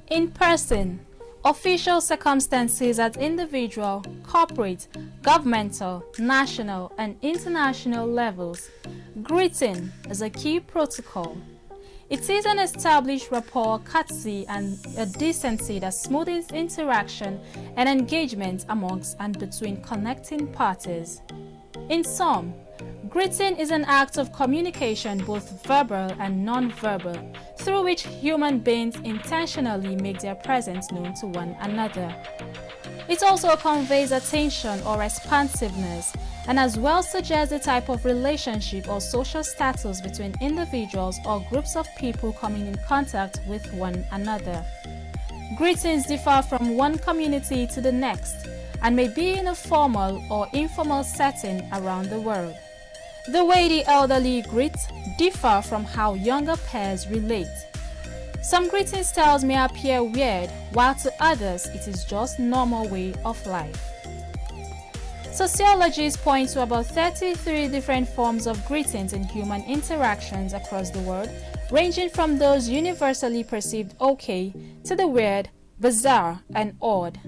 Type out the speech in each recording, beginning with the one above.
In person, official circumstances at individual, corporate, governmental, national, and international levels, greeting is a key protocol. It is an established rapport, courtesy, and a decency that smooths interaction and engagement amongst and between connecting parties. In sum, greeting is an act of communication, both verbal and non-verbal, through which human beings intentionally make their presence known to one another. It also conveys attention or responsiveness, and as well suggests the type of relationship or social status between individuals or groups of people coming in contact with one another. Greetings differ from one community to the next and may be in a formal or informal setting around the world. The way the elderly greet differ from how younger pairs relate. Some greeting styles may appear weird, while to others it is just normal way of life. Sociologists point to about 33 different forms of greetings in human interactions across the world, ranging from those universally perceived okay to the weird, bizarre, and odd.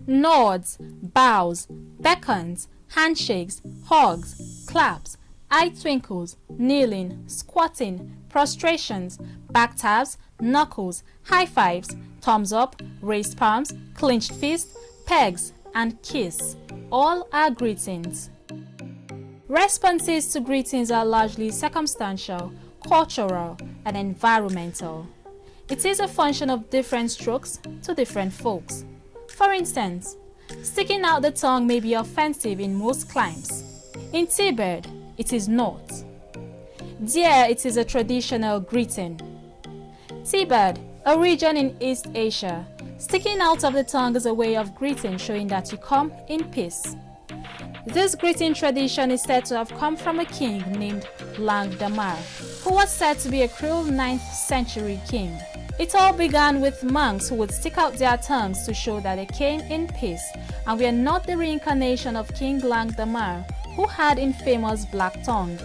Nods, bows, beckons, handshakes, hugs, claps, eye twinkles, kneeling, squatting, prostrations, back taps, knuckles, high fives, thumbs up, raised palms, clenched fists, pegs, and kiss. All are greetings. Responses to greetings are largely circumstantial, cultural, and environmental. It is a function of different strokes to different folks. For instance, sticking out the tongue may be offensive in most climes. In Tibet, it is not. There, it is a traditional greeting. Tibet, a region in East Asia, sticking out of the tongue is a way of greeting showing that you come in peace. This greeting tradition is said to have come from a king named Lang Damar, who was said to be a cruel 9th century king. It all began with monks who would stick out their tongues to show that they came in peace and were not the reincarnation of King Lang Damar, who had infamous black tongue.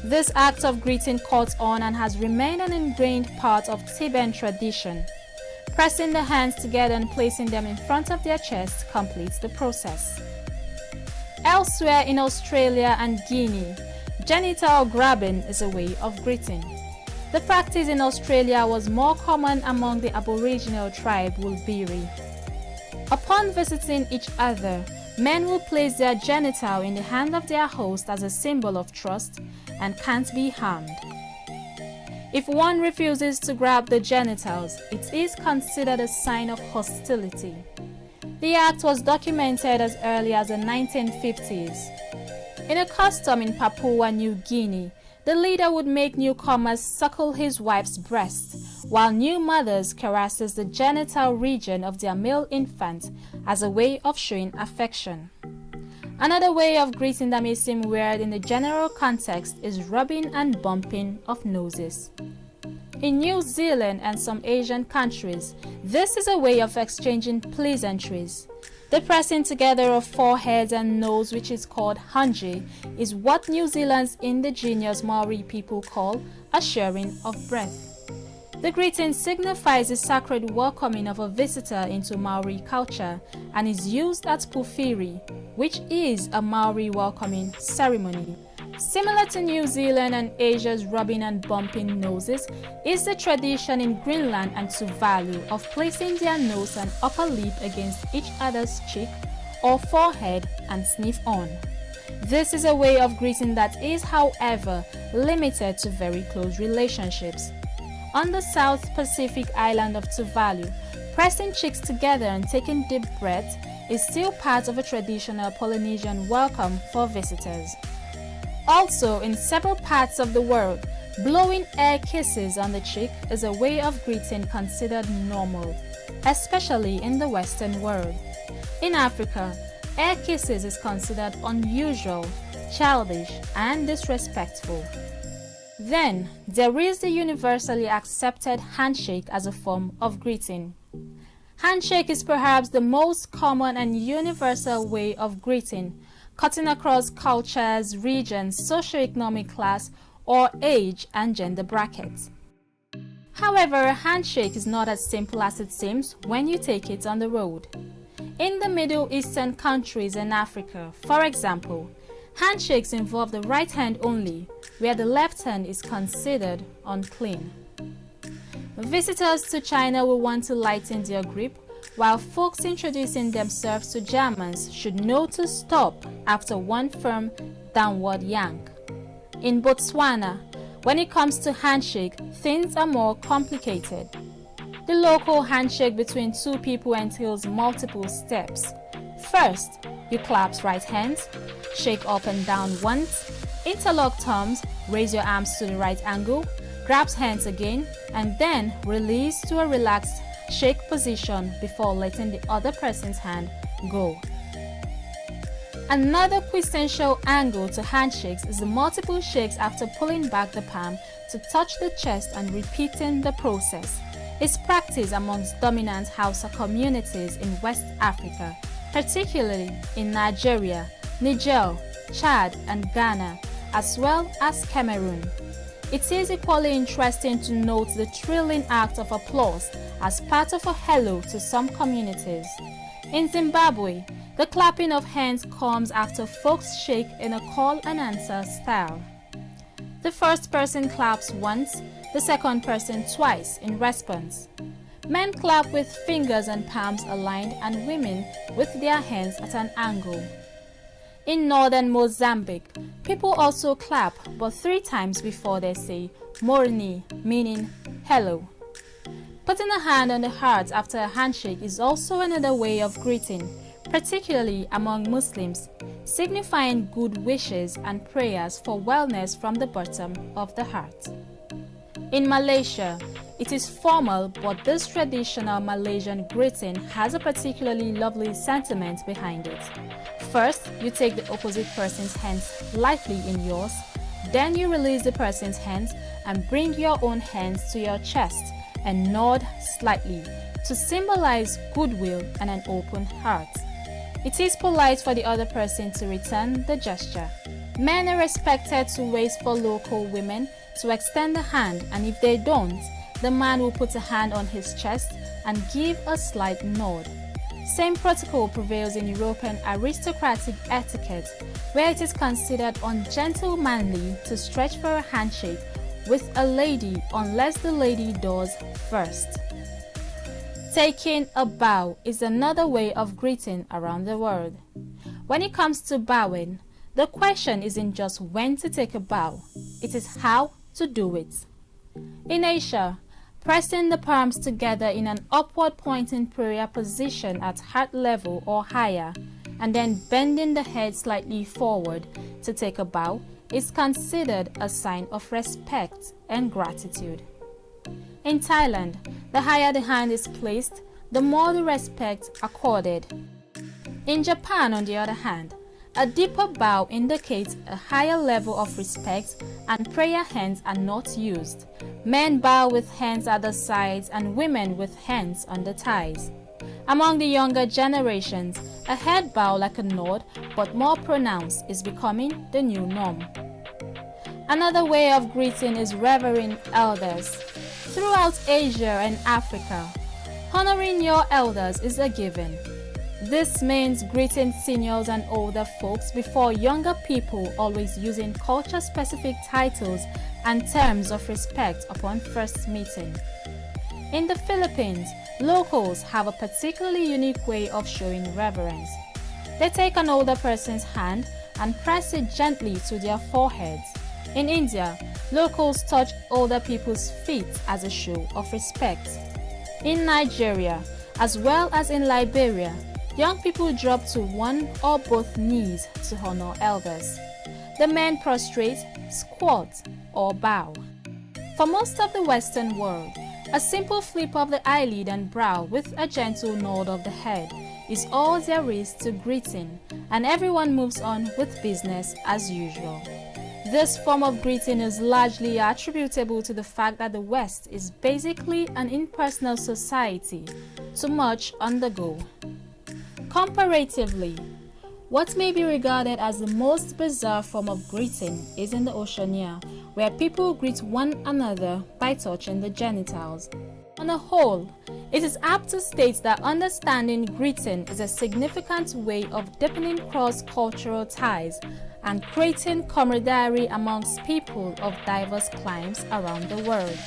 This act of greeting caught on and has remained an ingrained part of Tibetan tradition. Pressing the hands together and placing them in front of their chest completes the process. Elsewhere in Australia and Guinea, genital grabbing is a way of greeting. The practice in Australia was more common among the Aboriginal tribe Wulbiri. Upon visiting each other, men will place their genital in the hand of their host as a symbol of trust and can't be harmed. If one refuses to grab the genitals, it is considered a sign of hostility. The act was documented as early as the 1950s. In a custom in Papua New Guinea, the leader would make newcomers suckle his wife's breast, while new mothers caresses the genital region of their male infant as a way of showing affection. Another way of greeting that may seem weird in the general context is rubbing and bumping of noses. In New Zealand and some Asian countries, this is a way of exchanging pleasantries. The pressing together of foreheads and nose, which is called hanji, is what New Zealand's indigenous Maori people call a sharing of breath. The greeting signifies the sacred welcoming of a visitor into Maori culture and is used at Pufiri, which is a Maori welcoming ceremony. Similar to New Zealand and Asia's rubbing and bumping noses is the tradition in Greenland and Tuvalu of placing their nose and upper lip against each other's cheek or forehead and sniff on. This is a way of greeting that is, however, limited to very close relationships. On the South Pacific island of Tuvalu, pressing cheeks together and taking deep breaths is still part of a traditional Polynesian welcome for visitors. Also, in several parts of the world, blowing air kisses on the cheek is a way of greeting considered normal, especially in the Western world. In Africa, air kisses is considered unusual, childish, and disrespectful. Then, there is the universally accepted handshake as a form of greeting. Handshake is perhaps the most common and universal way of greeting, cutting across cultures, regions, socioeconomic class, or age and gender brackets. However, a handshake is not as simple as it seems when you take it on the road. In the Middle Eastern countries and Africa, for example, handshakes involve the right hand only, where the left hand is considered unclean. Visitors to China will want to lighten their grip, while folks introducing themselves to Germans should know to stop after one firm downward yank. In Botswana, when it comes to handshake, things are more complicated. The local handshake between two people entails multiple steps. First, you clasp right hands, shake up and down once, interlock thumbs, raise your arms to the right angle, grasp hands again, and then release to a relaxed shake position before letting the other person's hand go. Another quintessential angle to handshakes is the multiple shakes after pulling back the palm to touch the chest and repeating the process. It's practiced amongst dominant Hausa communities in West Africa, particularly in Nigeria, Niger, Chad, and Ghana, as well as Cameroon. It is equally interesting to note the thrilling act of applause as part of a hello to some communities. In Zimbabwe, the clapping of hands comes after folks shake in a call and answer style. The first person claps once, the second person twice in response. Men clap with fingers and palms aligned and women with their hands at an angle. In northern Mozambique, people also clap but 3 times before they say morni, meaning hello. Putting a hand on the heart after a handshake is also another way of greeting, particularly among Muslims, signifying good wishes and prayers for wellness from the bottom of the heart. In Malaysia, it is formal, but this traditional Malaysian greeting has a particularly lovely sentiment behind it. First, you take the opposite person's hands lightly in yours, then you release the person's hands and bring your own hands to your chest and nod slightly to symbolize goodwill and an open heart. It is polite for the other person to return the gesture. Men are expected to wait for local women to extend the hand, and if they don't, the man will put a hand on his chest and give a slight nod. Same protocol prevails in European aristocratic etiquette, where it is considered ungentlemanly to stretch for a handshake with a lady unless the lady does first. Taking a bow is another way of greeting around the world. When it comes to bowing, the question isn't just when to take a bow, it is how to do it. In Asia, pressing the palms together in an upward pointing prayer position at heart level or higher, and then bending the head slightly forward to take a bow is considered a sign of respect and gratitude. In Thailand, the higher the hand is placed, the more the respect accorded. In Japan, on the other hand, a deeper bow indicates a higher level of respect and prayer hands are not used. Men bow with hands at the sides and women with hands on the thighs. Among the younger generations, a head bow like a nod but more pronounced is becoming the new norm. Another way of greeting is revering elders. Throughout Asia and Africa, honoring your elders is a given. This means greeting seniors and older folks before younger people, always using culture-specific titles and terms of respect upon first meeting. In the Philippines, locals have a particularly unique way of showing reverence. They take an older person's hand and press it gently to their foreheads. In India, locals touch older people's feet as a show of respect. In Nigeria, as well as in Liberia, young people drop to one or both knees to honor elders. The men prostrate, squat, or bow. For most of the Western world, a simple flip of the eyelid and brow with a gentle nod of the head is all there is to greeting, and everyone moves on with business as usual. This form of greeting is largely attributable to the fact that the West is basically an impersonal society, too much on the go. Comparatively, What may be regarded as the most bizarre form of greeting is in the Oceania, where people greet one another by touching the genitals. On a whole, it is apt to state that understanding greeting is a significant way of deepening cross-cultural ties and creating camaraderie amongst people of diverse climes around the world.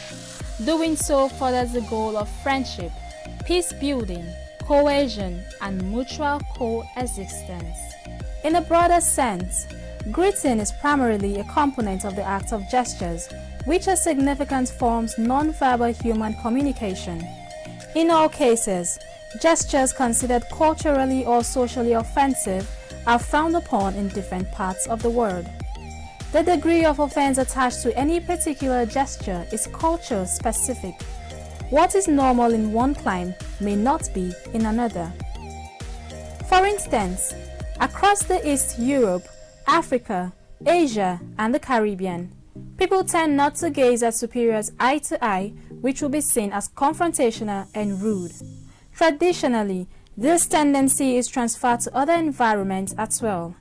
Doing so furthers the goal of friendship, peace building, cohesion, and mutual coexistence. In a broader sense, greeting is primarily a component of the act of gestures, which are significant forms non-verbal human communication. In all cases, gestures considered culturally or socially offensive are frowned upon in different parts of the world. The degree of offense attached to any particular gesture is culture specific. What is normal in one clime may not be in another. For instance, across the East Europe, Africa, Asia, and the Caribbean, people tend not to gaze at superiors eye to eye, which will be seen as confrontational and rude. Traditionally, this tendency is transferred to other environments as well.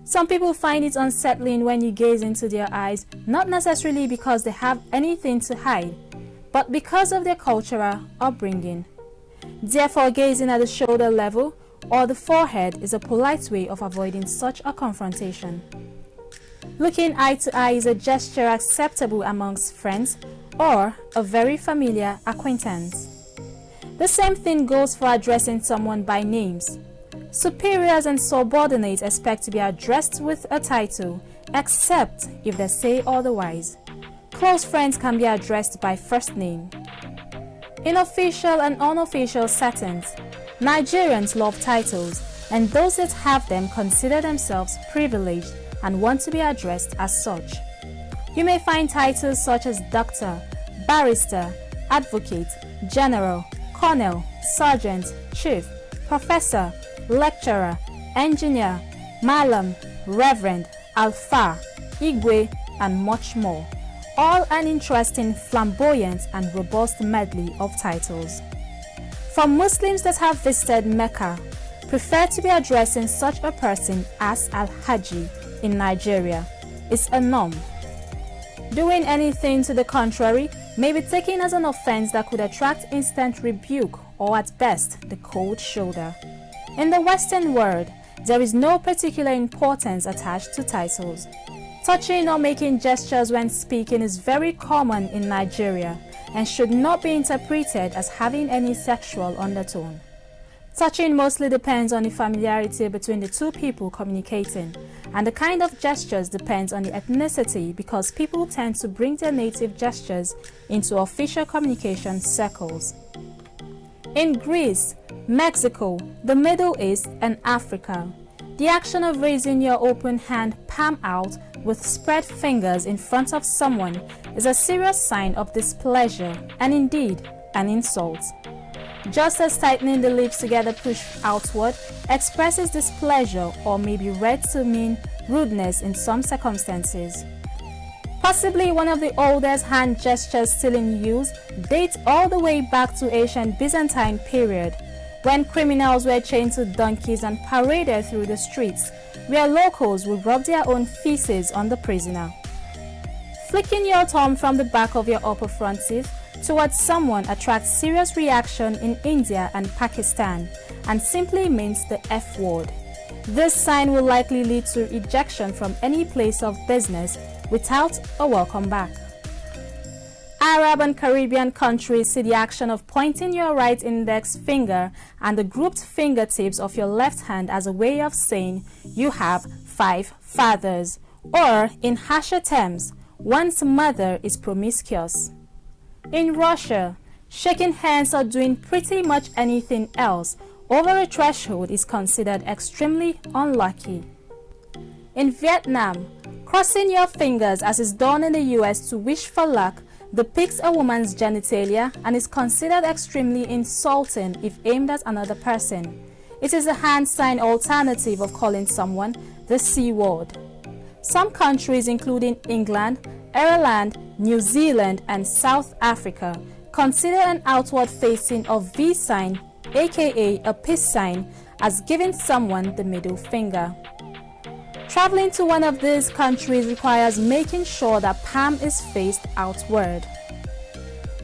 Some people find it unsettling when you gaze into their eyes, not necessarily because they have anything to hide, but because of their cultural upbringing. Therefore, gazing at the shoulder level or the forehead is a polite way of avoiding such a confrontation. Looking eye to eye is a gesture acceptable amongst friends or a very familiar acquaintance. The same thing goes for addressing someone by names. Superiors and subordinates expect to be addressed with a title, except if they say otherwise. Close friends can be addressed by first name. In official and unofficial settings, Nigerians love titles, and those that have them consider themselves privileged and want to be addressed as such. You may find titles such as doctor, barrister, advocate, general, colonel, sergeant, chief, professor, lecturer, engineer, malam, reverend, alpha, igwe, and much more. All an interesting, flamboyant, and robust medley of titles. For Muslims that have visited Mecca, prefer to be addressing such a person as Al-Haji in Nigeria. It's a norm. Doing anything to the contrary may be taken as an offense that could attract instant rebuke or at best the cold shoulder. In the Western world, there is no particular importance attached to titles. Touching or making gestures when speaking is very common in Nigeria and should not be interpreted as having any sexual undertone. Touching mostly depends on the familiarity between the two people communicating, and the kind of gestures depends on the ethnicity because people tend to bring their native gestures into official communication circles. In Greece, Mexico, the Middle East, and Africa, the action of raising your open hand palm out with spread fingers in front of someone is a serious sign of displeasure and indeed an insult. Just as tightening the lips together pushed outward expresses displeasure or may be read to mean rudeness in some circumstances. Possibly one of the oldest hand gestures still in use dates all the way back to ancient Byzantine period, when criminals were chained to donkeys and paraded through the streets, where locals would rub their own feces on the prisoner. Flicking your thumb from the back of your upper front teeth towards someone attracts serious reaction in India and Pakistan and simply means the F word. This sign will likely lead to ejection from any place of business without a welcome back. Arab and Caribbean countries see the action of pointing your right index finger and the grouped fingertips of your left hand as a way of saying you have 5 fathers, or in harsher terms, one's mother is promiscuous. In Russia, shaking hands or doing pretty much anything else over a threshold is considered extremely unlucky. In Vietnam, crossing your fingers as is done in the US to wish for luck depicts a woman's genitalia and is considered extremely insulting if aimed at another person. It is a hand sign alternative of calling someone the C word. Some countries, including England, Ireland, New Zealand, and South Africa, consider an outward facing of V sign, aka a peace sign, as giving someone the middle finger. Traveling to one of these countries requires making sure that palm is faced outward.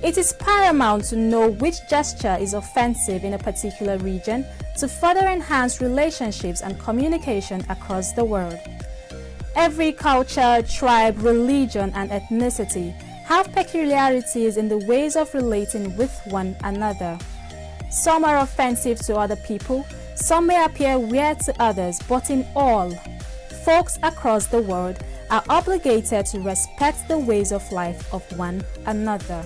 It is paramount to know which gesture is offensive in a particular region to further enhance relationships and communication across the world. Every culture, tribe, religion, and ethnicity have peculiarities in the ways of relating with one another. Some are offensive to other people, some may appear weird to others, but in all, folks across the world are obligated to respect the ways of life of one another.